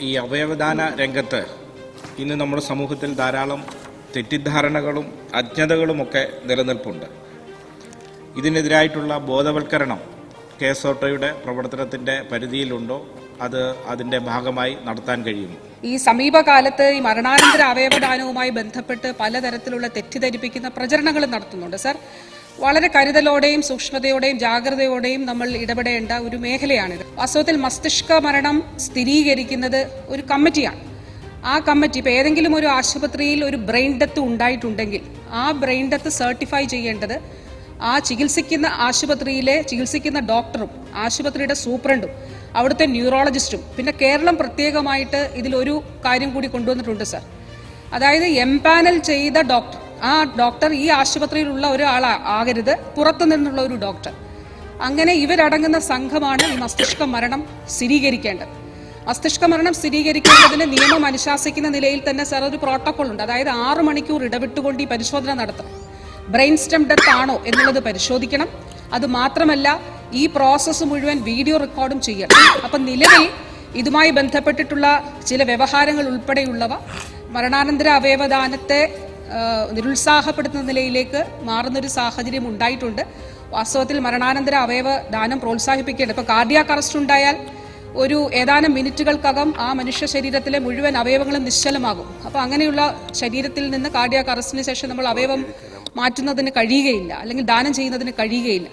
ഈ അവയവദാന രംഗത്ത് ഇന്ന് നമ്മുടെ സമൂഹത്തിൽ ധാരാളം തെറ്റിദ്ധാരണകളും അജ്ഞതകളുമൊക്കെ നിലനിൽപ്പുണ്ട്. ഇതിനെതിരായിട്ടുള്ള ബോധവൽക്കരണം KSOTOയുടെ പ്രവർത്തനത്തിൻ്റെ പരിധിയിലുണ്ടോ, അത് അതിൻ്റെ ഭാഗമായി നടത്താൻ കഴിയുമോ? ഈ സമീപകാലത്ത് ഈ മരണാനന്തര അവയവദാനവുമായി ബന്ധപ്പെട്ട് പലതരത്തിലുള്ള തെറ്റിദ്ധരിപ്പിക്കുന്ന പ്രചരണങ്ങൾ നടത്തുന്നുണ്ട്. സർ, വളരെ കരുതലോടെയും സൂക്ഷ്മതയോടെയും ജാഗ്രതയോടെയും നമ്മൾ ഇടപെടേണ്ട ഒരു മേഖലയാണിത്. വാസ്തവത്തിൽ മസ്തിഷ്ക മരണം സ്ഥിരീകരിക്കുന്നത് ഒരു കമ്മിറ്റിയാണ്. ആ കമ്മിറ്റി ഇപ്പോൾ ഏതെങ്കിലും ഒരു ആശുപത്രിയിൽ ഒരു ബ്രെയിൻ ഡെത്ത് ഉണ്ടായിട്ടുണ്ടെങ്കിൽ ആ ബ്രെയിൻ ഡെത്ത് സർട്ടിഫൈ ചെയ്യേണ്ടത് ആ ചികിത്സിക്കുന്ന ആശുപത്രിയിലെ ചികിത്സിക്കുന്ന ഡോക്ടറും ആശുപത്രിയുടെ സൂപ്രണ്ടും അവിടുത്തെ ന്യൂറോളജിസ്റ്റും, പിന്നെ കേരളം പ്രത്യേകമായിട്ട് ഇതിലൊരു കാര്യം കൂടി കൊണ്ടുവന്നിട്ടുണ്ട് സർ. അതായത് എംപാനൽ ചെയ്ത ഡോക്ടർ, ആ ഡോക്ടർ ഈ ആശുപത്രിയിലുള്ള ഒരാളാകരുത്, പുറത്തു നിന്നുള്ള ഒരു ഡോക്ടർ. അങ്ങനെ ഇവരടങ്ങുന്ന സംഘമാണ് ഈ മസ്തിഷ്ക മരണം സ്ഥിരീകരിക്കേണ്ടത്. മസ്തിഷ്ക മരണം സ്ഥിരീകരിക്കേണ്ടതിന് നിയമം അനുശാസിക്കുന്ന നിലയിൽ തന്നെ സർ ഒരു പ്രോട്ടോകോൾ ഉണ്ട്. അതായത് 6 മണിക്കൂർ ഇടവിട്ടുകൊണ്ട് ഈ പരിശോധന നടത്തണം. ബ്രെയിൻ സ്റ്റെം ഡെത്ത് ആണോ എന്നുള്ളത് പരിശോധിക്കണം. അത് മാത്രമല്ല ഈ പ്രോസസ്സ് മുഴുവൻ വീഡിയോ റെക്കോർഡും ചെയ്യണം. അപ്പം നിലവിൽ ഇതുമായി ബന്ധപ്പെട്ടിട്ടുള്ള ചില വ്യവഹാരങ്ങൾ ഉൾപ്പെടെയുള്ളവ മരണാനന്തര അവയവദാനത്തെ നിരുത്സാഹപ്പെടുത്തുന്ന നിലയിലേക്ക് മാറുന്നൊരു സാഹചര്യം ഉണ്ടായിട്ടുണ്ട്. വാസ്തവത്തിൽ മരണാനന്തര അവയവദാനം പ്രോത്സാഹിപ്പിക്കേണ്ടത്, ഇപ്പോൾ കാർഡിയാക് അറസ്റ്റ് ഉണ്ടായാൽ ഒരു ഏതാനും മിനിറ്റുകൾക്കകം ആ മനുഷ്യ ശരീരത്തിലെ മുഴുവൻ അവയവങ്ങളും നിശ്ചലമാകും. അപ്പോൾ അങ്ങനെയുള്ള ശരീരത്തിൽ നിന്ന് കാർഡിയാക് അറസ്റ്റിന് ശേഷം നമ്മൾ അവയവം മാറ്റുന്നതിന് കഴിയുകയില്ല, അല്ലെങ്കിൽ ദാനം ചെയ്യുന്നതിന് കഴിയുകയില്ല.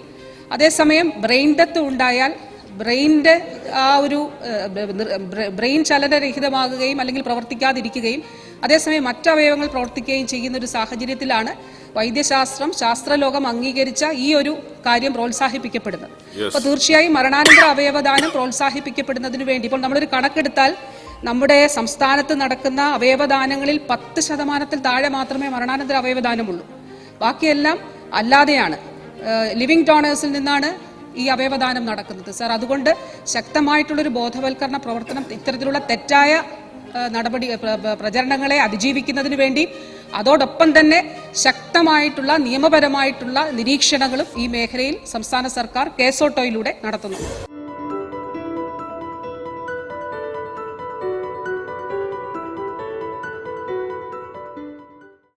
അതേസമയം ബ്രെയിൻ ഡെത്ത് ഉണ്ടായാൽ ബ്രെയിനിൻ്റെ ആ ഒരു ബ്രെയിൻ ചലനരഹിതമാകുകയും അല്ലെങ്കിൽ പ്രവർത്തിക്കാതിരിക്കുകയും അതേസമയം മറ്റവയവങ്ങൾ പ്രവർത്തിക്കുകയും ചെയ്യുന്ന ഒരു സാഹചര്യത്തിലാണ് വൈദ്യശാസ്ത്രം, ശാസ്ത്രലോകം അംഗീകരിച്ച ഈ ഒരു കാര്യം പ്രോത്സാഹിപ്പിക്കപ്പെടുന്നത്. അപ്പോൾ തീർച്ചയായും മരണാനന്തര അവയവദാനം പ്രോത്സാഹിപ്പിക്കപ്പെടുന്നതിന് വേണ്ടി ഇപ്പോൾ നമ്മളൊരു കണക്കെടുത്താൽ നമ്മുടെ സംസ്ഥാനത്ത് നടക്കുന്ന അവയവദാനങ്ങളിൽ 10% താഴെ മാത്രമേ മരണാനന്തര അവയവദാനമുള്ളൂ. ബാക്കിയെല്ലാം അല്ലാതെയാണ്, ലിവിംഗ് ഡോണേഴ്സിൽ നിന്നാണ് ഈ അവയവദാനം നടക്കുന്നത് സർ. അതുകൊണ്ട് ശക്തമായിട്ടുള്ളൊരു ബോധവൽക്കരണ പ്രവർത്തനം ഇത്തരത്തിലുള്ള തെറ്റായ പ്രചരണങ്ങളെ അതിജീവിക്കുന്നതിന് വേണ്ടി അതോടൊപ്പം തന്നെ ശക്തമായിട്ടുള്ള നിയമപരമായിട്ടുള്ള നിരീക്ഷണങ്ങളും ഈ മേഖലയിൽ സംസ്ഥാന സർക്കാർ KSOTOയിലൂടെ നടത്തുന്നു.